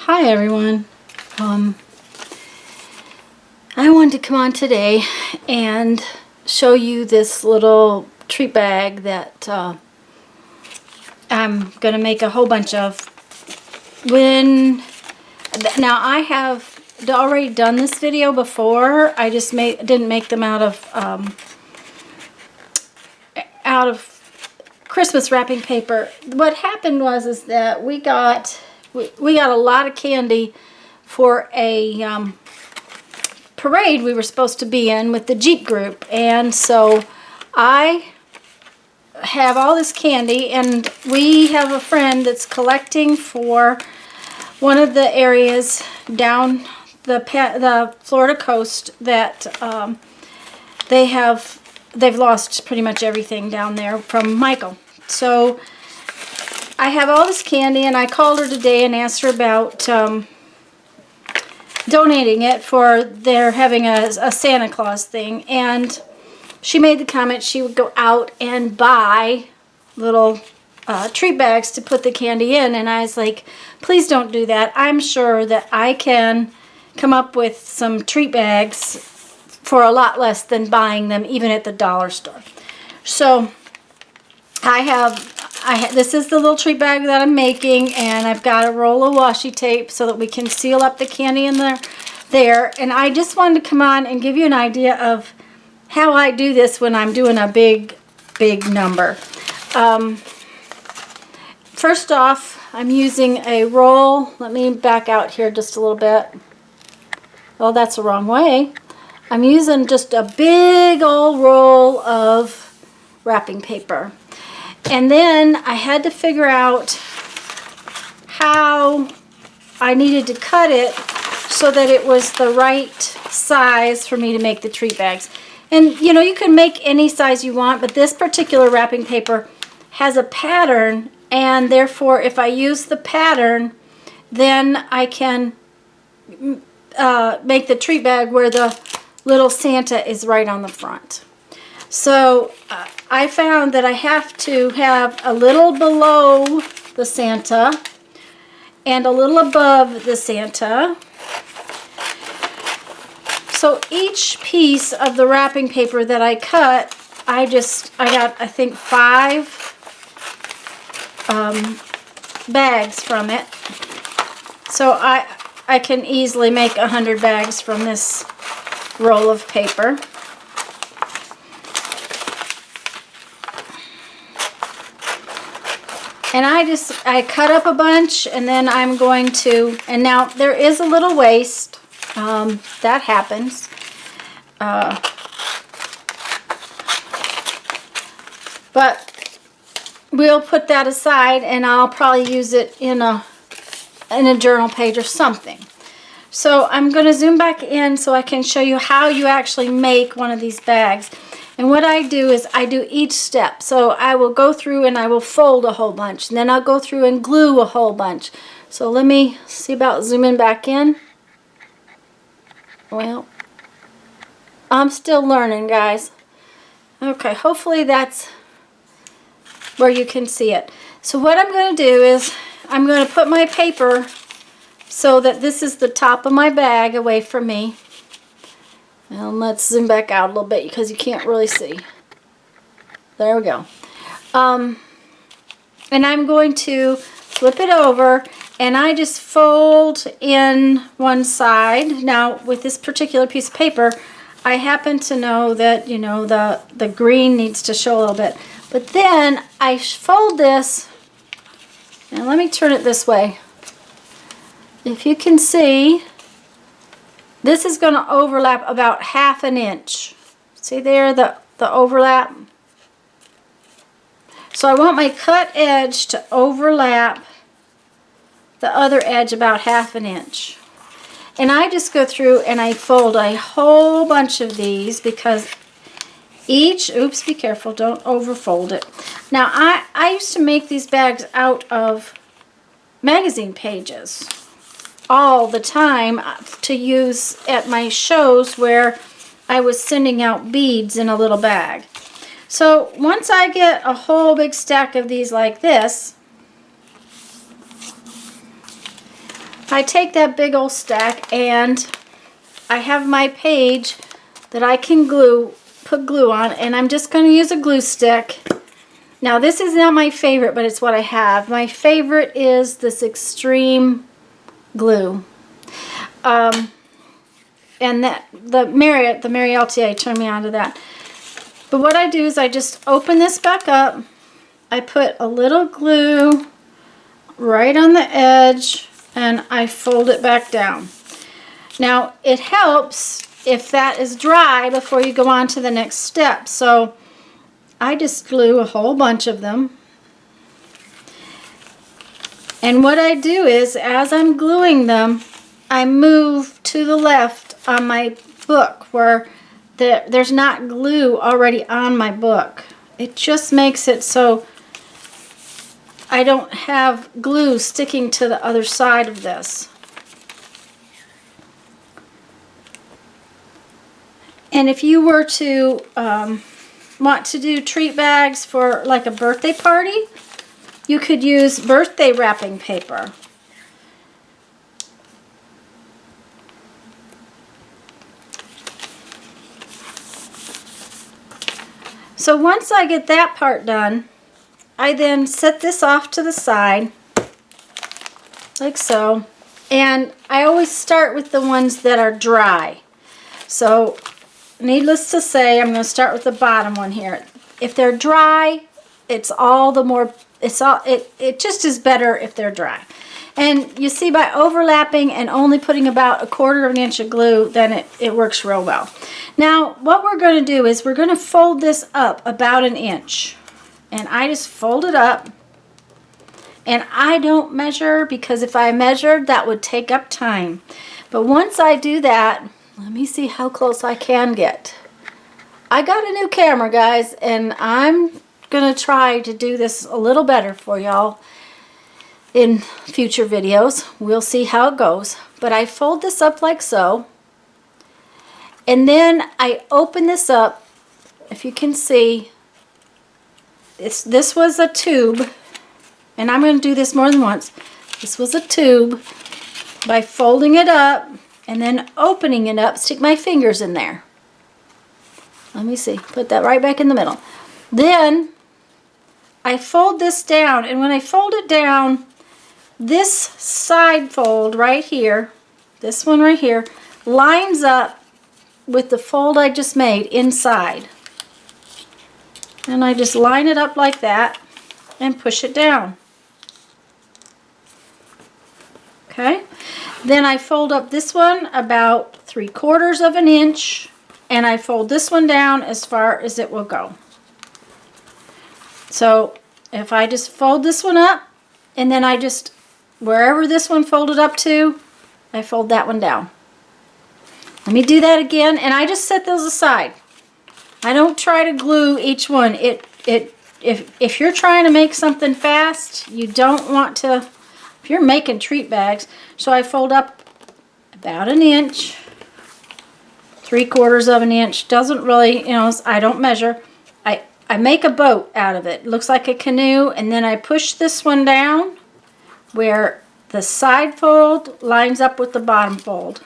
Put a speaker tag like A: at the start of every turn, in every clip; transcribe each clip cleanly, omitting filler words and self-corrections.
A: Hi everyone. I wanted to come on today and show you this little treat bag that I'm gonna make a whole bunch of. Now I have already done this video before. I just didn't make them out of Christmas wrapping paper. What happened was that we got a lot of candy for a parade we were supposed to be in with the Jeep group, and so I have all this candy, and we have a friend that's collecting for one of the areas down the Florida coast that they've lost pretty much everything down there from Micheal. So I have all this candy, and I called her today and asked her about donating it for their having a Santa Claus thing, and she made the comment she would go out and buy little treat bags to put the candy in, and I was like, please don't do that. I'm sure that I can come up with some treat bags for a lot less than buying them even at the dollar store. So this is the little treat bag that I'm making, and I've got a roll of washi tape so that we can seal up the candy in there. And I just wanted to come on and give you an idea of how I do this when I'm doing a big number. First off, I'm using a roll. Let me back out here just a little bit. Oh, that's the wrong way. I'm using just a big old roll of wrapping paper. And then I had to figure out how I needed to cut it so that it was the right size for me to make the treat bags. And you know, you can make any size you want, but this particular wrapping paper has a pattern, and therefore if I use the pattern, then I can make the treat bag where the little Santa is right on the front. So I found that I have to have a little below the Santa and a little above the Santa. So each piece of the wrapping paper that I cut, I got, I think, 5 bags from it. So I can easily make 100 bags from this roll of paper. And I cut up a bunch, and then I'm going to, and now there is a little waste, that happens. But we'll put that aside, and I'll probably use it in a journal page or something. So I'm going to zoom back in so I can show you how you actually make one of these bags. And what I do is I do each step. So I will go through and I will fold a whole bunch. And then I'll go through and glue a whole bunch. So let me see about zooming back in. Well, I'm still learning, guys. Okay, hopefully that's where you can see it. So what I'm going to do is I'm going to put my paper so that this is the top of my bag away from me. And let's zoom back out a little bit because you can't really see. There we go. And I'm going to flip it over, and I just fold in one side. Now with this particular piece of paper, I happen to know that, you know, the green needs to show a little bit. But then I fold this, and let me turn it this way. If you can see, this is going to overlap about 1/2 inch. See there, the overlap? So I want my cut edge to overlap the other edge about 1/2 inch. And I just go through and I fold a whole bunch of these because each, oops, be careful, don't overfold it. Now I used to make these bags out of magazine pages all the time to use at my shows where I was sending out beads in a little bag. So once I get a whole big stack of these like this, I take that big old stack and I have my page that I can put glue on, and I'm just going to use a glue stick. Now this is not my favorite, but it's what I have. My favorite is this extreme glue. And that the Micheal TA turned me on to that. But what I do is I just open this back up. I put a little glue right on the edge and I fold it back down. Now it helps if that is dry before you go on to the next step. So I just glue a whole bunch of them. And what I do is, as I'm gluing them, I move to the left on my book where there's not glue already on my book. It just makes it so I don't have glue sticking to the other side of this. And if you were to want to do treat bags for like a birthday party, you could use birthday wrapping paper. So once I get that part done, I then set this off to the side, like so. And I always start with the ones that are dry. So needless to say, I'm going to start with the bottom one here. If they're dry, it's all the more, it just is better if they're dry. And you see, by overlapping and only putting about 1/4 of an inch of glue, then it works real well. Now, what we're going to do is we're going to fold this up about 1 inch. And I just fold it up. And I don't measure, because if I measured, that would take up time. But once I do that, let me see how close I can get. I got a new camera, guys, and I'm going to try to do this a little better for y'all in future videos. We'll see how it goes. But I fold this up like so. And then I open this up. If you can see, this was a tube. And I'm going to do this more than once. This was a tube. By folding it up and then opening it up, stick my fingers in there. Let me see. Put that right back in the middle. Then I fold this down. And when I fold it down, this side fold right here, this one right here, lines up with the fold I just made inside. And I just line it up like that and push it down. Okay? Then I fold up this one about 3/4 of an inch, and I fold this one down as far as it will go. So if I just fold this one up, and then I just, wherever this one folded up to, I fold that one down. Let me do that again, and I just set those aside. I don't try to glue each one. If you're trying to make something fast, you don't want to, if you're making treat bags, so I fold up about 1 inch, 3/4 of an inch, doesn't really, you know, I don't measure. I make a boat out of it. It looks like a canoe, and then I push this one down where the side fold lines up with the bottom fold.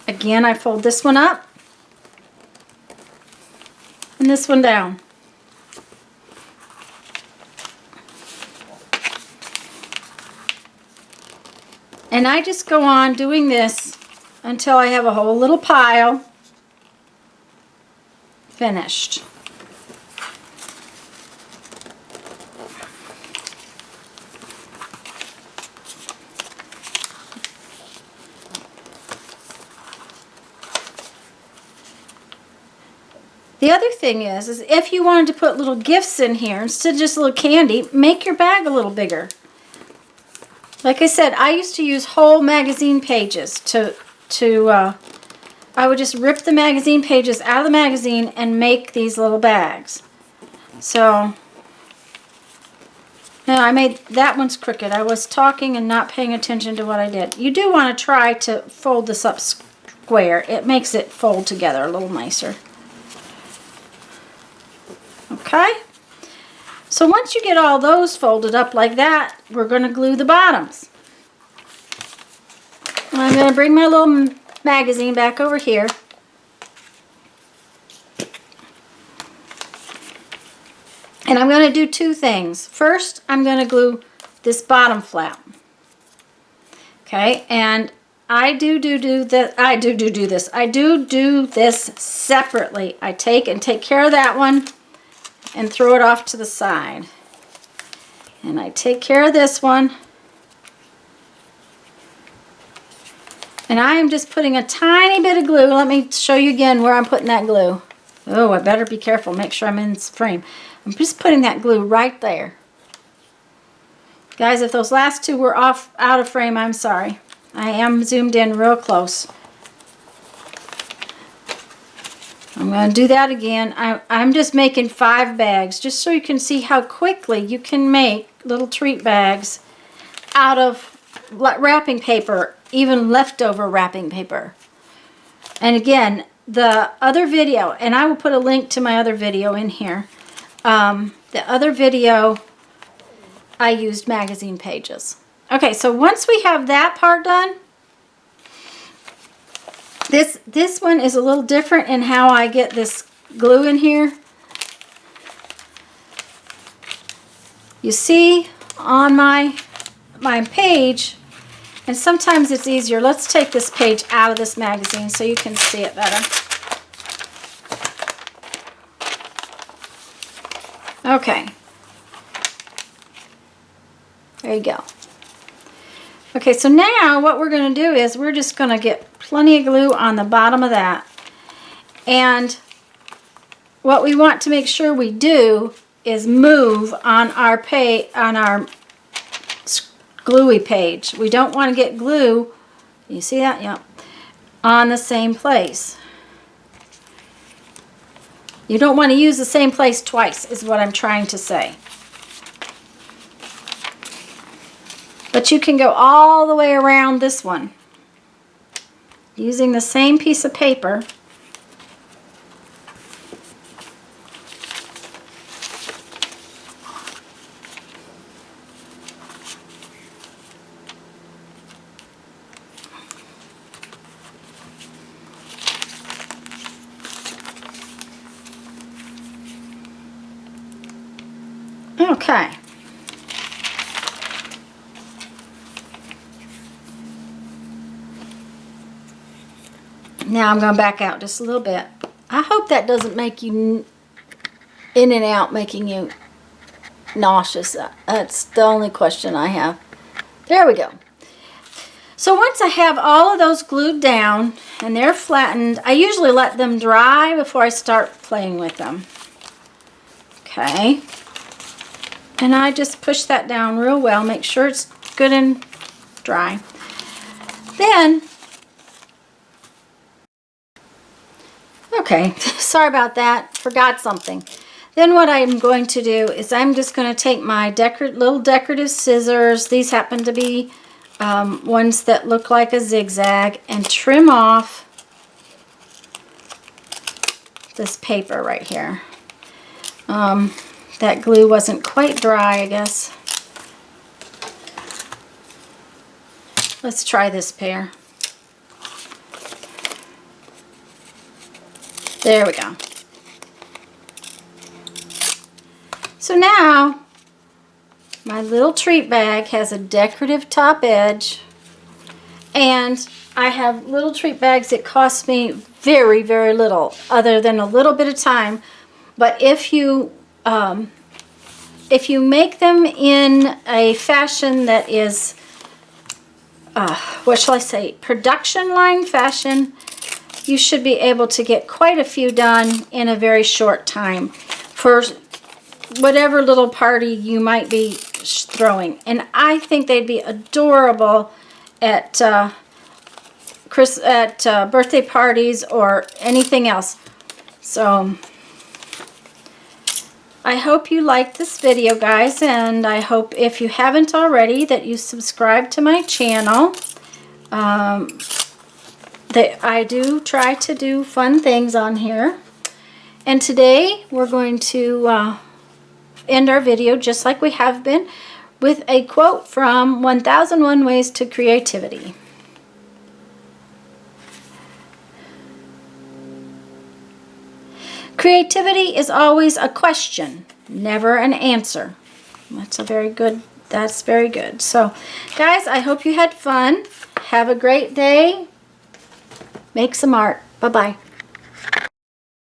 A: Again, I fold this one up and this one down. And I just go on doing this until I have a whole little pile finished. The other thing is if you wanted to put little gifts in here instead of just a little candy, make your bag a little bigger. Like I said, I used to use whole magazine pages I would just rip the magazine pages out of the magazine and make these little bags. So, now I made, that one's crooked. I was talking and not paying attention to what I did. You do want to try to fold this up square. It makes it fold together a little nicer. Okay? So once you get all those folded up like that, we're going to glue the bottoms. I'm going to bring my little magazine back over here. And I'm going to do two things. First, I'm going to glue this bottom flap. Okay, and I do this. I do this separately. I take care of that one and throw it off to the side. And I take care of this one. And I am just putting a tiny bit of glue. Let me show you again where I'm putting that glue. Oh, I better be careful. Make sure I'm in this frame. I'm just putting that glue right there. Guys, if those last two were out of frame, I'm sorry. I am zoomed in real close. I'm going to do that again. I'm just making 5 bags just so you can see how quickly you can make little treat bags out of wrapping paper, even leftover wrapping paper. And again, the other video, and I will put a link to my other video in here. The other video, I used magazine pages. Okay, so once we have that part done, this one is a little different in how I get this glue in here. You see on my page, and sometimes it's easier. Let's take this page out of this magazine so you can see it better. Okay. There you go. Okay, so now what we're going to do is we're just going to get plenty of glue on the bottom of that. And what we want to make sure we do is move on our gluey page. We don't want to get glue, you see that? Yep. On the same place. You don't want to use the same place twice, is what I'm trying to say. But you can go all the way around this one using the same piece of paper. Okay. Now I'm going to back out just a little bit. I hope that doesn't make you in and out, making you nauseous. That's the only question I have. There we go. So once I have all of those glued down and they're flattened, I usually let them dry before I start playing with them. Okay. And I just push that down real well, make sure it's good and dry. Then, okay, sorry about that, forgot something. Then what I'm going to do is I'm just going to take my little decorative scissors. These happen to be ones that look like a zigzag, and trim off this paper right here. That glue wasn't quite dry, I guess. Let's try this pair. There we go. So now my little treat bag has a decorative top edge, and I have little treat bags that cost me very, very little, other than a little bit of time. But if you make them in a fashion that is, what shall I say, production line fashion, you should be able to get quite a few done in a very short time for whatever little party you might be throwing. And I think they'd be adorable at birthday parties or anything else. So I hope you liked this video, guys, and I hope, if you haven't already, that you subscribe to my channel. I do try to do fun things on here. And today we're going to end our video just like we have been with a quote from 1001 Ways to Creativity. Creativity is always a question, never an answer. That's very good. So, guys, I hope you had fun. Have a great day. Make some art. Bye-bye.